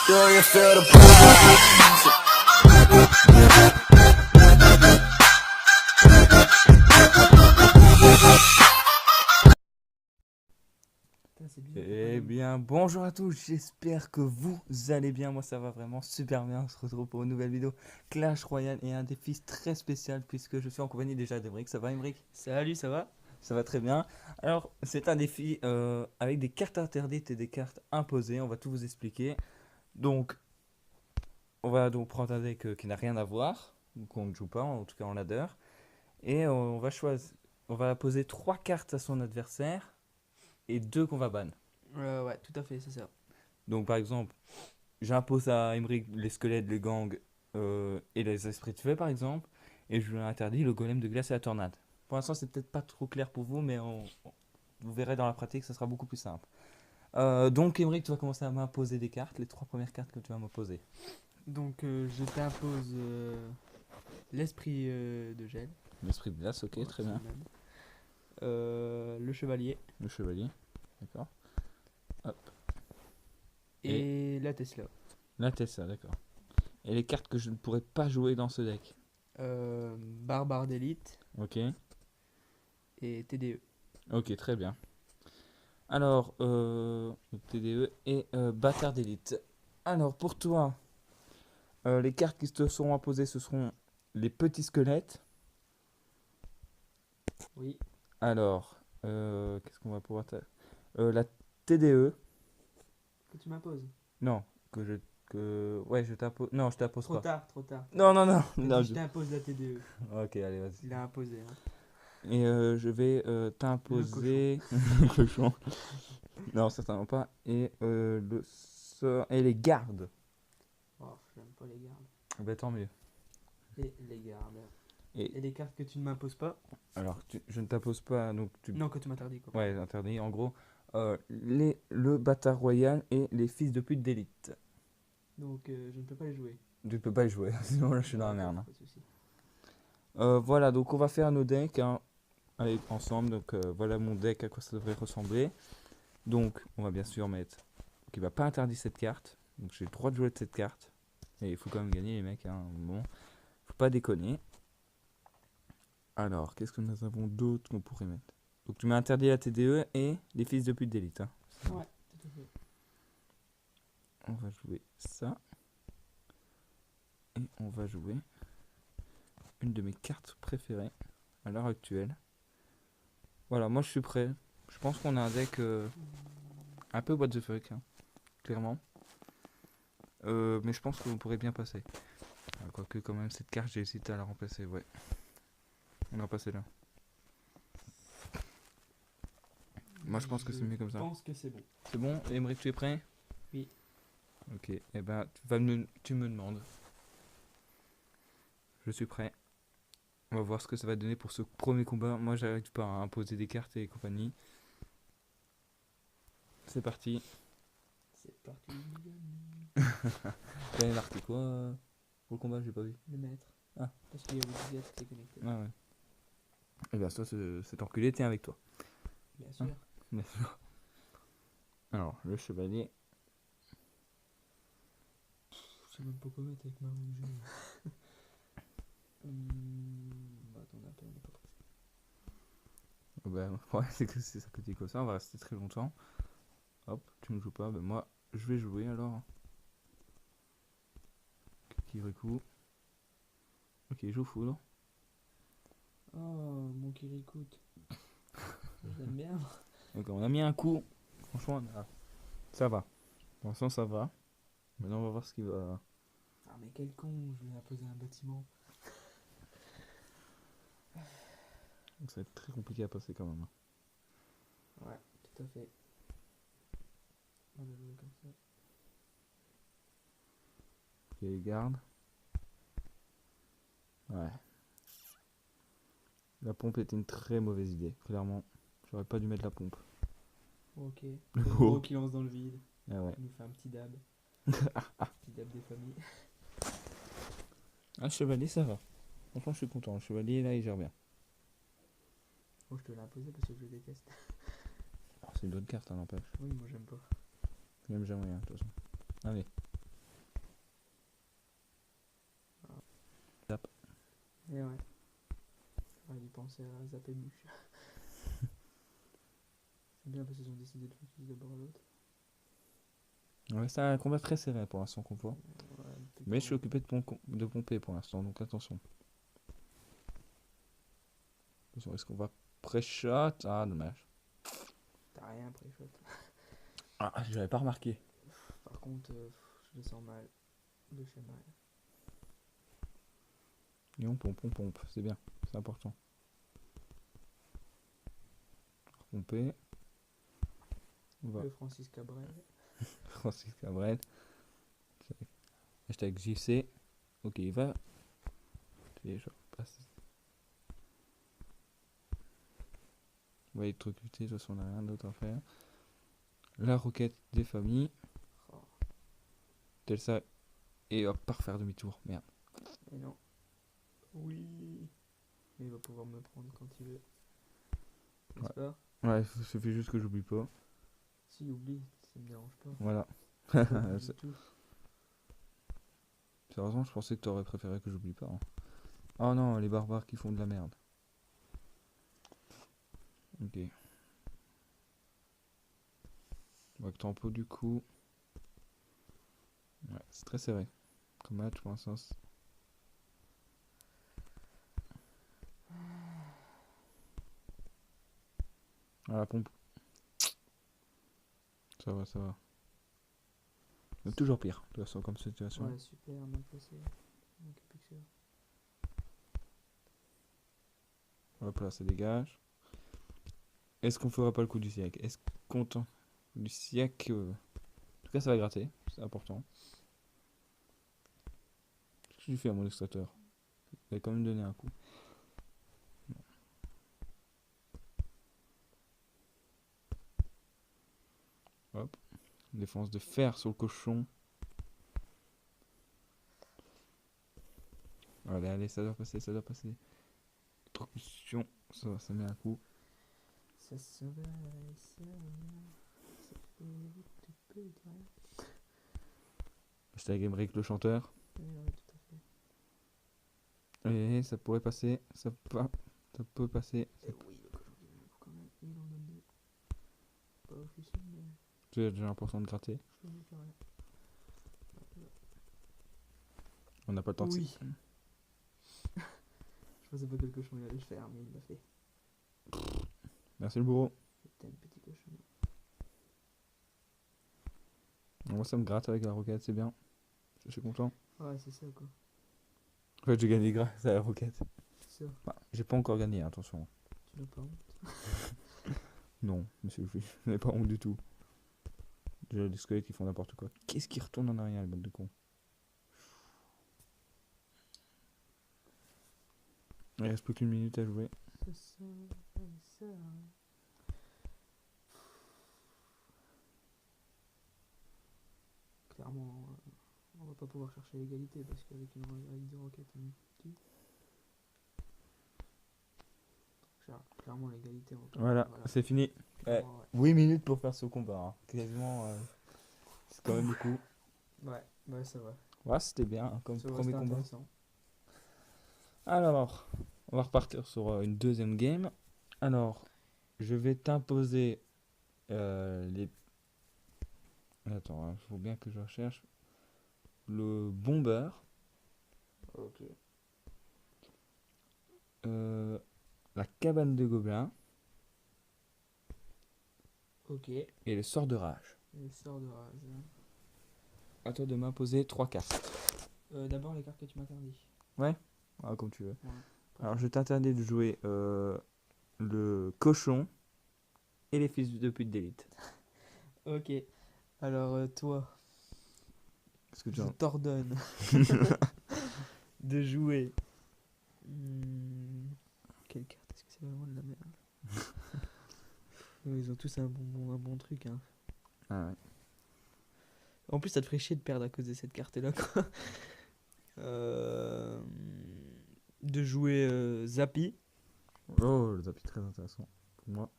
Do you feel the pride? Eh bien, bonjour à tous, j'espère que vous allez bien. Moi, ça va vraiment super bien. On se retrouve pour une nouvelle vidéo Clash Royale et un défi très spécial puisque je suis en compagnie déjà d'Emeric. Ça va, Emeric? Salut, ça va? Ça va très bien. Alors, c'est un défi avec des cartes interdites et des cartes imposées. On va tout vous expliquer. Donc, on va donc prendre un deck qui n'a rien à voir, qu'on ne joue pas, en tout cas en ladder. Et on va choisir, on va poser 3 cartes à son adversaire et 2 qu'on va ban. Ouais, tout à fait, c'est ça. Donc, par exemple, j'impose à Emeric les squelettes, les gangs et les esprits de feu par exemple. Et je lui interdis le golem de glace et la tornade. Pour l'instant, c'est peut-être pas trop clair pour vous, mais vous verrez dans la pratique, ça sera beaucoup plus simple. Donc, Emeric, tu vas commencer à m'imposer des cartes, les 3 premières cartes que tu vas m'opposer. Donc, je t'impose l'esprit de gel. L'esprit de glace, ok, Ouais, très c'est bien. le même. Le chevalier Le chevalier, d'accord. Hop, et la Tesla. la Tessa, d'accord. Et les cartes que je ne pourrais pas jouer dans ce deck. Barbare d'élite Ok, et TDE. ok, très bien. Alors, TDE et bâtard d'élite. Alors, pour toi, les cartes qui te seront imposées, ce seront les petits squelettes. Oui. Alors, qu'est-ce qu'on va pouvoir la TDE. Que tu m'imposes. Non, ouais, je t'impose. Non, je t'impose Trop pas. tard, trop tard. Non, non, non. T'as non, dit, je t'impose la TDE. Ok, allez, vas-y. Il a imposé. Hein. Et je vais t'imposer le cochon. Non, certainement pas. Et le sort et les gardes. Oh, j'aime pas les gardes. Bah tant mieux. Et les gardes. Et Et les cartes que tu ne m'imposes pas? alors, je ne t'impose pas, donc tu. Non, que tu m'interdis quoi. Ouais, interdit. En gros, le bâtard royal et les fils de pute d'élite. Donc, je ne peux pas les jouer. Tu ne peux pas y jouer, sinon là je suis dans la D'accord, merde. pas de souci. Voilà, donc on va faire nos decks hein, allez, ensemble. Donc voilà mon deck, à quoi ça devrait ressembler. Donc on va bien sûr mettre qu'il va pas interdire cette carte. Donc j'ai le droit de jouer de cette carte. Et il faut quand même gagner les mecs. Hein. Bon, faut pas déconner. Alors, qu'est-ce que nous avons d'autre qu'on pourrait mettre? Donc tu m'as interdit la TDE et les fils de pute d'élite. Hein. Ouais, tout à fait. On va jouer ça. Et on va jouer une de mes cartes préférées à l'heure actuelle. Voilà, moi je suis prêt. Je pense qu'on a un deck un peu what the fuck, hein, clairement. Mais je pense qu'on pourrait bien passer. Quoique quand même cette carte j'ai hésité à la remplacer, ouais. On va passer là. Moi je pense que c'est mieux comme ça. Je pense que c'est bon. C'est bon, Emeric, tu es prêt? Oui. Ok, et ben tu me demandes. Je suis prêt. On va voir ce que ça va donner pour ce premier combat. Moi j'arrive pas à imposer des cartes et compagnie. C'est parti. C'est parti. T'avais marqué quoi pour le combat? J'ai pas vu. Le maître. Ah. Parce qu'il y a Wikidata qui s'est connecté. Ah ouais. Et bien ça, cet enculé tient avec toi. Bien sûr. Bien sûr. Alors, le chevalier. Je sais même pas quoi mettre avec ma rouge. Attends un peu, on est pas pressé. Ben, ouais, c'est que c'est ça que tu dis comme ça, on va rester très longtemps. Hop, tu ne joues pas, ben moi, je vais jouer alors. Kirikou. Ok, il joue foudre. Oh, mon Kirikut. J'aime bien. Donc on a mis un coup. Franchement, ça va. Pour l'instant, ça va. Maintenant, on va voir ce qu'il va. Ah, mais quel con, je vais imposer un bâtiment. Donc, ça va être très compliqué à passer quand même. Ouais, tout à fait. On va jouer comme ça. Ok, il garde. Ouais. La pompe était une très mauvaise idée, clairement. J'aurais pas dû mettre la pompe. Ok. Le Le gros. gros qui lance dans le vide. Ah ouais. Il nous fait un petit dab. Petit dab des familles. Un chevalier, ça va. Franchement, je suis content. Le chevalier, là, il gère bien. Oh, je te l'ai imposé parce que je le déteste. Alors, c'est une autre carte, hein, n'empêche. Oui, moi j'aime pas. Même jamais rien, de toute façon. Allez. Et ouais. J'aurais dû penser à zapper bûche. C'est bien parce qu'ils ont décidé de l'utiliser d'abord l'autre. Ouais, c'est un combat très serré pour l'instant qu'on voit. Ouais, Mais je suis occupé de pomper pour l'instant, donc attention. Attention, est-ce qu'on va pré-shot? Ah, dommage. T'as rien après shot. Ah, je l'avais pas remarqué. Par contre, je le sens mal. De chez mal. Et on pompe, c'est bien, c'est important. Pomper. On va. Le Francis Cabrel. Francis Cabrel. Hashtag JC. Ok, il va. Je passe. On va électrocuter, de toute façon on n'a rien d'autre à faire. La roquette des familles. Oh. Tel ça. Et hop, pas refaire demi-tour. Merde. Et non. Oui. Mais il va pouvoir me prendre quand il veut. N'est-ce pas? Ouais, il suffit juste que j'oublie pas. Si, oublie, ça me dérange pas. Voilà. Pas du tout. Sérieusement, je pensais que t'aurais préféré que j'oublie pas. Hein. Oh non, les barbares qui font de la merde. Ok. Bac tempo du coup. Ouais, c'est très serré. Comme match pour l'instant. Ah, la pompe. Ça va, ça va. Mais toujours pire, de toute façon, comme situation. Ouais, super, mal placé. Donc, plus que ça. Hop là, ça dégage. Est-ce qu'on fera pas le coup du siècle? Est-ce qu'on tente du siècle En tout cas, ça va gratter, c'est important. Qu'est-ce que je lui fais à mon extracteur? Il va quand même donner un coup. Hop. Défense de fer sur le cochon. Allez, allez, ça doit passer, ça doit passer. Truction, ça va, ça met un coup. Ça se va, ça va. Ça fait tout peu de rien. Hashtag Emmerich le chanteur. Ouais, tout à fait. Et ça pourrait passer, ça peut passer. Et oui, le cochon qui me quand même. Il en donne deux. Pas officiel, mais C'est déjà important de gratter. je le mets carré. On n'a pas le temps Oui. Je pensais pas que le cochon il allait le faire, mais il l'a fait. Merci le bourreau. C'était un petit cochon. Moi ça me gratte avec la roquette, c'est bien. Je suis content. Ouais, c'est ça quoi. En fait, j'ai gagné grâce à la roquette. C'est ça. Bah, j'ai pas encore gagné, attention. Tu n'as pas honte. Non, monsieur, je n'ai pas honte du tout. J'ai des squelettes qui font n'importe quoi. Qu'est-ce qui retourne en arrière, le bande de con? Il reste plus qu'une minute à jouer. C'est ça, c'est ça. Clairement, on va pas pouvoir chercher l'égalité parce qu'avec avec des roquettes, on tue. Clairement, l'égalité. Voilà, c'est fini. Ouais. 8 minutes pour faire ce combat. Hein. Quasiment. C'est quand même beaucoup. Ouais, ça va. Ouais, c'était bien hein, comme Ça premier reste combat. intéressant. Alors, on va repartir sur une deuxième game. Alors, je vais t'imposer les. Attends, il faut bien que je recherche. Le bomber. Ok. La cabane de gobelins. Ok. Et le sort de rage. Le sort de rage. À toi de m'imposer 3 cartes. D'abord, les cartes que tu m'interdis. Ah, comme tu veux. Ouais. Alors, je t'interdis de jouer le cochon et les fils de pute d'élite. Ok. Alors, toi, Est-ce que tu je en... t'ordonne de jouer. Quelle carte? Est-ce que c'est vraiment de la merde? Ils ont tous un bon truc. Hein. Ah ouais. En plus, ça te ferait chier de perdre à cause de cette carte-là. Quoi. De jouer Zappy. Oh, le tapis très intéressant pour moi.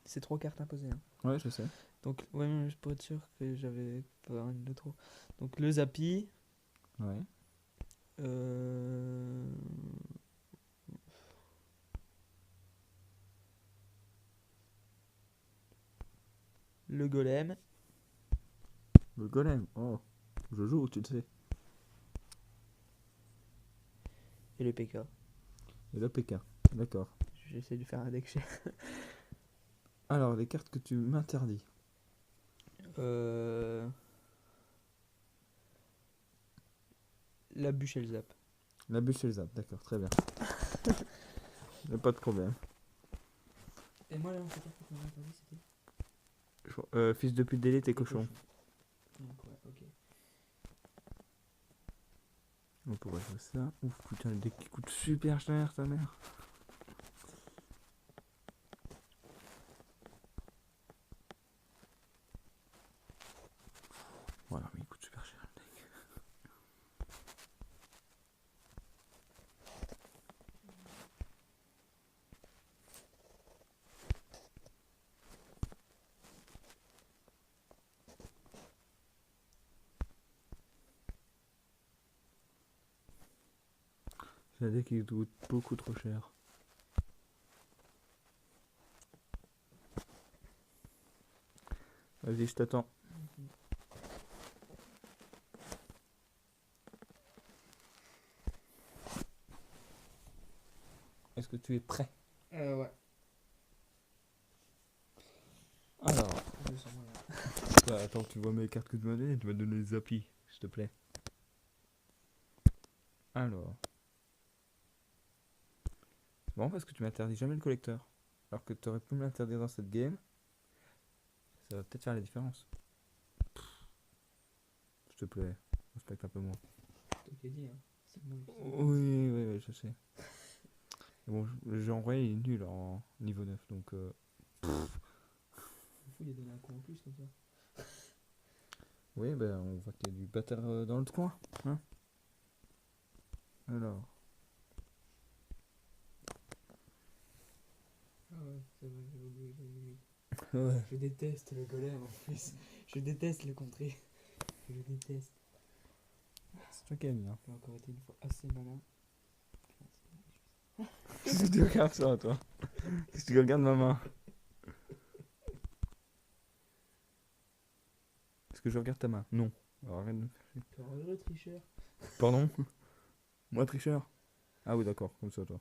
C'est 3 cartes imposées. Hein. Ouais, je sais. Donc, ouais, mais juste pour être sûr que j'avais pas une de trop. Donc, le Zappy. Ouais. le golem Le golem. Oh, je joue, tu le sais. et le PK. Et le PK. D'accord. J'essaie de faire un deck cher. Alors, les cartes que tu m'interdis. La bûche et le zap. La bûche et le zap, d'accord, très bien. Y'a pas de problème. Et moi, là, on fait pas qu'on a interdit, c'était Fils de pute d'élite et cochon. Donc, ouais, ok. On pourrait jouer ça. Ouf, putain, le deck qui coûte super cher, ta mère. Voilà, mais il coûte super cher le deck. C'est un deck qui coûte beaucoup trop cher. Vas-y, je t'attends. Est-ce que tu es prêt? Ouais. Alors, Je sens moyen. attends, tu vois mes cartes que tu m'as données, tu m'as donné les applis, s'il te plaît. Alors. C'est marrant parce que tu m'interdis jamais le collecteur. Alors que tu aurais pu me l'interdire dans cette game. Ça va peut-être faire la différence. S'il te plaît, respecte un peu moins. C'est toi qui as dit, hein. C'est moi qui Oui, oui, oui, je sais. Bon, le jeu en vrai il est nul en niveau 9, donc Il faut lui donner un coup en plus comme ça. oui, ben on voit qu'il y a du bâtard dans l'autre coin. Hein. Alors, Ah ouais, c'est vrai, j'avais oublié. ouais. Je déteste le golem en plus. Je déteste le contrer. Je le déteste. C'est toi qui aimes bien. J'ai encore été une fois assez malin. Qu'est-ce que tu regardes ça, toi? Qu'est-ce que tu regardes ma main? Est-ce que je regarde ta main? Non. Alors arrête de me faire chier. T'es le tricheur. Pardon? Moi, tricheur? Ah oui, d'accord, comme ça, toi.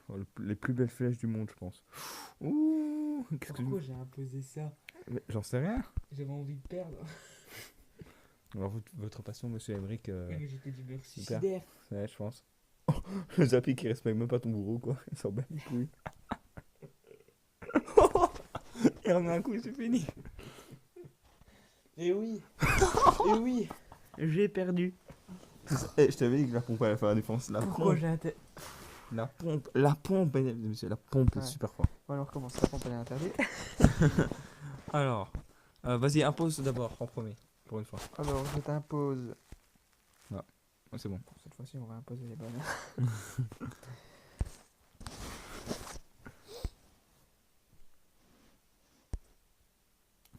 Oh, les plus belles flèches du monde, je pense. Ouh, qu'est-ce que Pourquoi j'ai imposé ça? Mais j'en sais rien. J'avais envie de perdre. Alors, votre passion, monsieur Emmerich, Oui, mais j'étais d'humeur super. suicidaire. Ouais, je pense. Oh, le Zappy qui respecte même pas ton bourreau, quoi. Il s'en bat les couilles. Il remet un coup, c'est fini. Et oui. Et oui. J'ai perdu. Eh, je t'avais dit que la pompe allait faire la défense. Pourquoi j'ai inter... La pompe, mesdames et messieurs, la pompe est Ouais. super forte. Bon alors comment ça, pompe elle est interdite? Alors, vas-y, impose d'abord en premier, pour une fois. Alors je t'impose. Ouais, c'est bon. Pour cette fois-ci on va imposer les bonnes.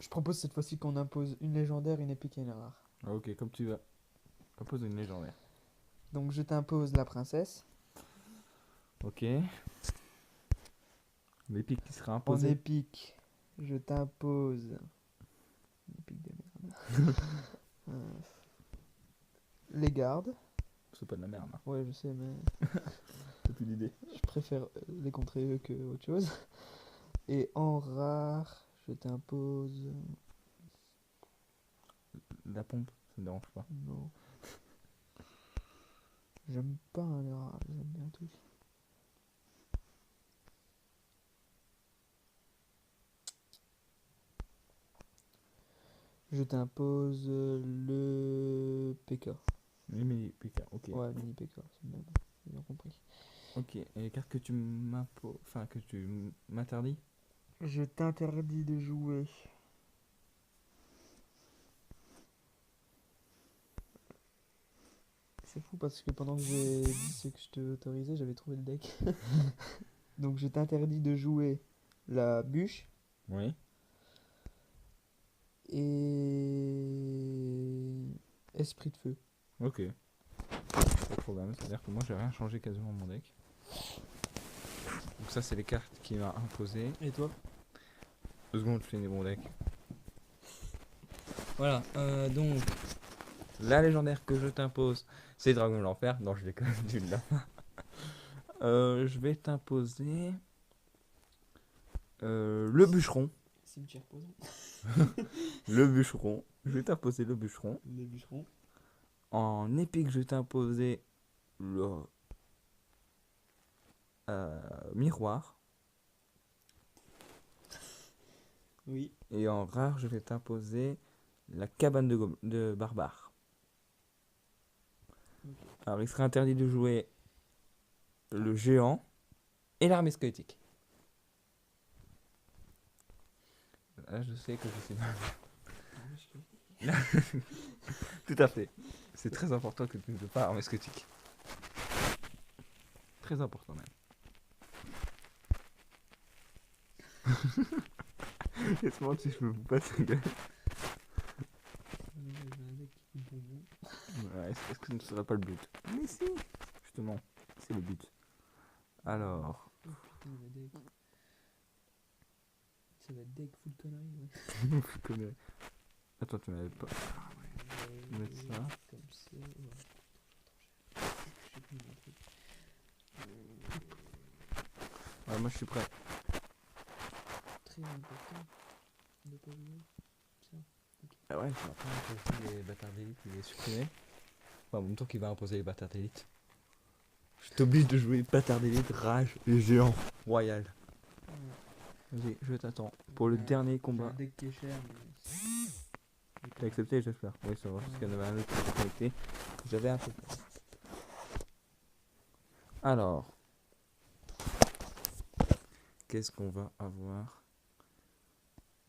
Je propose cette fois-ci qu'on impose une légendaire, une épique et une rare. Ah, ok, comme tu vas. Impose une légendaire. Donc je t'impose la princesse. Ok. L'épique qui sera En imposée. épique, je t'impose. Une épique de merde. Les gardes. C'est pas de la merde, hein. Ouais, je sais, mais T'as plus d'idée. je préfère les contrer eux que autre chose. Et en rare, je t'impose. La pompe, ça me dérange pas. Non. J'aime pas hein, les rares, j'aime bien tous. Je t'impose le PK. Oui, mais PK, ok. Ouais, mini PK, c'est bien, j'ai bien compris. Ok, et les cartes que tu m'imposes. Enfin, que tu m'interdis. Je t'interdis de jouer. C'est fou parce que pendant que j'ai dit ce que je te autorisais, j'avais trouvé le deck. Donc je t'interdis de jouer la bûche Oui. et esprit de feu. Ok. au programme. C'est-à-dire que moi, j'ai rien changé quasiment à mon deck. Donc ça, c'est les cartes qu'il m'a imposées. Et toi? 2 secondes, je finis mon deck. Voilà, donc. La légendaire que je t'impose, c'est Dragon de l'Enfer. Non, je l'ai quand même dit là. Je vais t'imposer le bûcheron. Cimetière poison. Le bûcheron. Je vais t'imposer le bûcheron. Les bûcherons. En épique, je vais t'imposer le miroir. Oui. Et en rare, je vais t'imposer la cabane de barbare. Ok. Alors, il serait interdit de jouer le géant et l'armée squelettique. Là, je sais que je sais pas. Tout à fait. C'est très important que tu ne joues pas armée squelettique. Très important même. Laisse-moi si je me fous pas de sa gueule. Ouais, est-ce que ce ne serait pas le but? Mais si, justement, c'est le but. Alors, Ça va être deck full conneries. je connais. Attends, tu m'avais pas. Je vais mettre ça. Comme ça. Ouais, moi je suis prêt. Très important de pas jouer. Ah ouais, c'est maintenant que les bâtards d'élite, il est supprimé. Enfin, en même temps qu'il va imposer les bâtards d'élite. Je t'oblige de jouer bâtard d'élite, rage et géant royal. Vas-y, je t'attends pour le dernier combat. Un deck qui est cher, mais. T'as accepté, j'espère. Oui, ça va, parce qu'il y en avait un autre qui était connecté. J'avais un peu peur. Alors, qu'est-ce qu'on va avoir?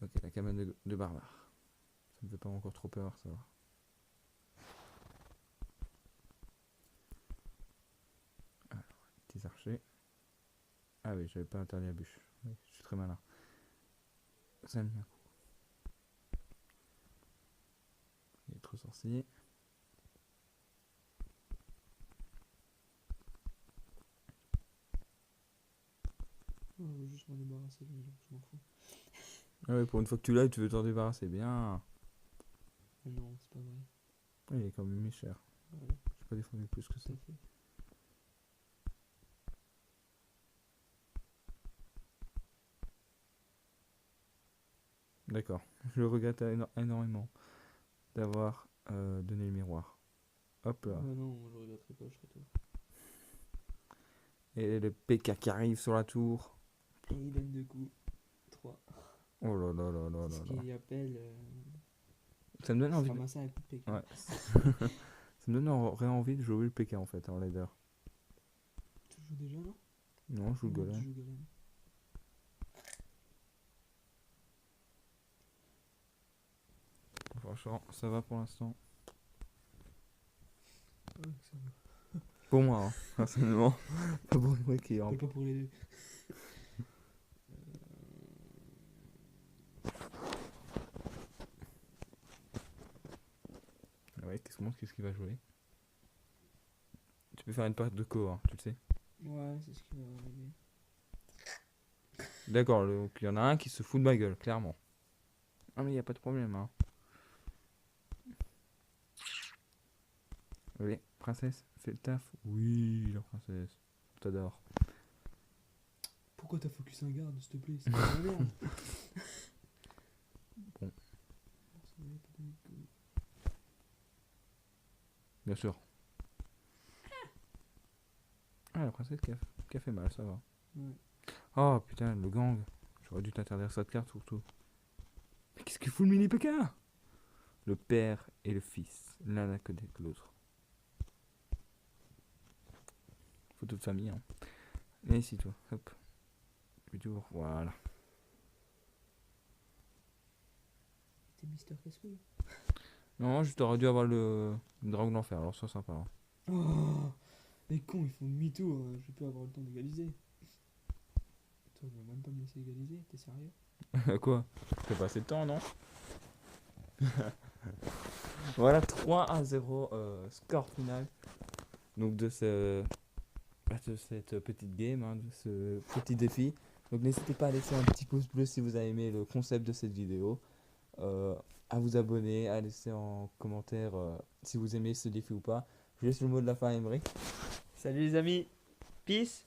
Ok, la cabane de barbare. Ça me fait pas encore trop peur, ça va. Alors, petits archers. Ah oui, j'avais pas interdit la bûche. Oui, je suis très malin. Ça me met un coup. Il est trop sorcier. Je veux juste m'en débarrasser, je m'en fous. Ah ouais, pour une fois que tu l'as, tu veux t'en débarrasser bien. Non, c'est pas vrai. Oui, il est quand même mis cher. Voilà, J'ai pas défendu plus que ça. tout à fait. D'accord. Je regrette énormément d'avoir donné le miroir. Hop là. Non, moi je regretterai pas, je serai toi. Et le PK qui arrive sur la tour. Et il donne 2 coups. 3. Oh là là là là Ce là là. qu'il appelle. Ça me donne envie de... Ramasser un coup de PK. Ouais. Ça me donne envie de jouer le PK en fait en leader. Tu joues déjà, non? Non, je joue le golem. Tu joues golem. Franchement, ça va pour l'instant. Ouais, ça va. Pour moi, hein, personnellement. Pas pour moi qui est en... Pas pour les deux. Ah ouais, qu'est-ce qu'il va jouer? Tu peux faire une partie de co, hein, tu le sais. Ouais, c'est ce qui va arriver. D'accord, donc il y en a un qui se fout de ma gueule, clairement. Ah mais il n'y a pas de problème, hein. Oui, princesse, fais le taf. Oui, la princesse. On t'adore. Pourquoi t'as focus un garde, s'il te plaît? C'est pas la merde. Bon. Bien sûr. Ah, la princesse qui a fait mal, ça va. Ouais. Oh putain, le gang. J'aurais dû t'interdire cette carte surtout. Mais qu'est-ce qu'il fout le mini PK? Le père et le fils. L'un à côté de l'autre. Photo de famille, hein. Et ici, toi. Hop. Tour, voilà. T'es Mister Casse-couille. Non, je t'aurais dû avoir le dragon de l'enfer, alors ça sympa. Hein. Oh, les cons, ils font demi-tour. Je vais plus avoir le temps d'égaliser. Toi, tu vas même pas me laisser égaliser. T'es sérieux? Quoi? T'as pas assez de temps, non? Voilà, 3-0, score final. donc de cette petite game, hein, de ce petit défi. Donc n'hésitez pas à laisser un petit pouce bleu si vous avez aimé le concept de cette vidéo, euh, à vous abonner, à laisser en commentaire si vous aimez ce défi ou pas. Je laisse le mot de la fin à Emery. Salut les amis, peace.